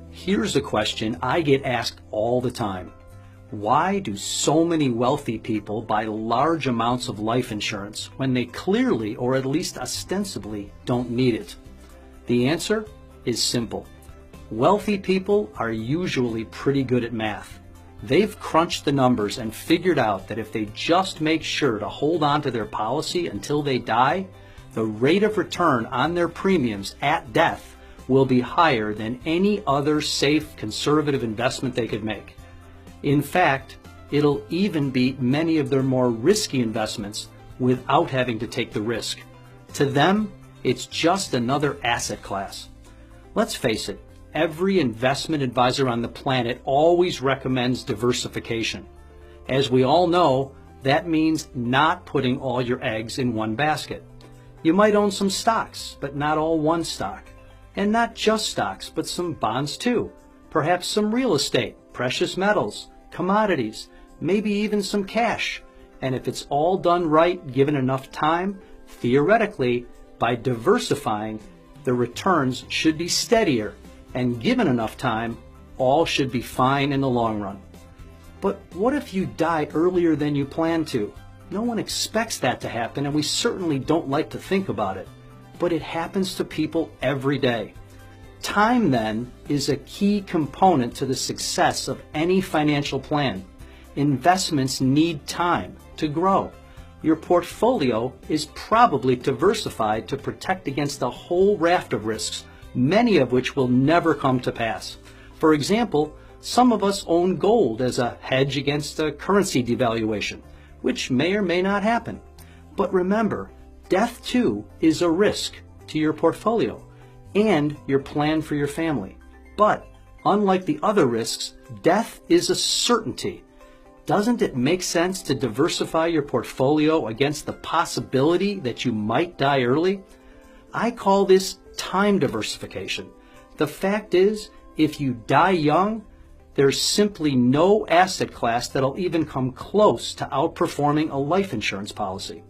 Here's a question I get asked all the time. Why do so many wealthy people buy large amounts of life insurance when they clearly, or at least ostensibly, don't need it? The answer is simple. Wealthy people are usually pretty good at math. They've crunched the numbers and figured out that if they just make sure to hold on to their policy until they die, the rate of return on their premiums at death will be higher than any other safe, conservative investment they could make. In fact, it'll even beat many of their more risky investments without having to take the risk. To them, it's just another asset class. Let's face it, every investment advisor on the planet always recommends diversification. As we all know, that means not putting all your eggs in one basket. You might own some stocks, but not all one stock. And not just stocks, but some bonds too. Perhaps some real estate, precious metals, commodities, maybe even some cash. And if it's all done right, given enough time, theoretically, by diversifying, the returns should be steadier. And given enough time, all should be fine in the long run. But what if you die earlier than you planned to? No one expects that to happen, and we certainly don't like to think about it. But it happens to people every day. Time, then, is a key component to the success of any financial plan. Investments need time to grow. Your portfolio is probably diversified to protect against a whole raft of risks, many of which will never come to pass. For example, some of us own gold as a hedge against a currency devaluation, which may or may not happen. But remember, death, too, is a risk to your portfolio and your plan for your family. But, unlike the other risks, death is a certainty. Doesn't it make sense to diversify your portfolio against the possibility that you might die early? I call this time diversification. The fact is, if you die young, there's simply no asset class that'll even come close to outperforming a life insurance policy.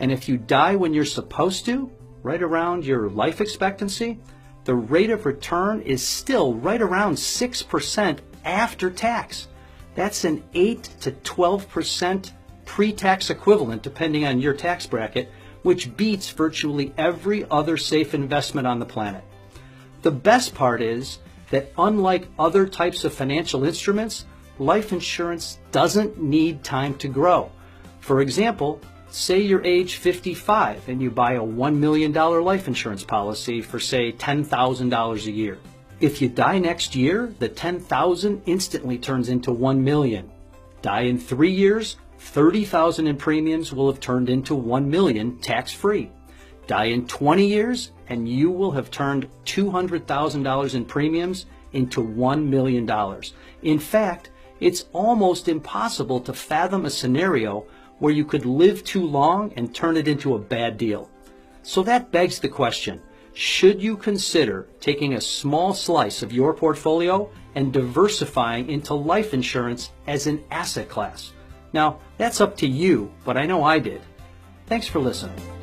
And if you die when you're supposed to, right around your life expectancy, the rate of return is still right around 6% after tax. That's an 8 to 12% pre-tax equivalent depending on your tax bracket, which beats virtually every other safe investment on the planet. The best part is that unlike other types of financial instruments, life insurance doesn't need time to grow. For example, say you're age 55 and you buy a $1 million life insurance policy for, say, $10,000 a year. If you die next year, the $10,000 instantly turns into $1 million. Die in 3 years, $30,000 in premiums will have turned into $1 million tax-free. Die in 20 years, and you will have turned $200,000 in premiums into $1 million. In fact, it's almost impossible to fathom a scenario where you could live too long and turn it into a bad deal. So that begs the question, should you consider taking a small slice of your portfolio and diversifying into life insurance as an asset class? Now, that's up to you, but I know I did. Thanks for listening.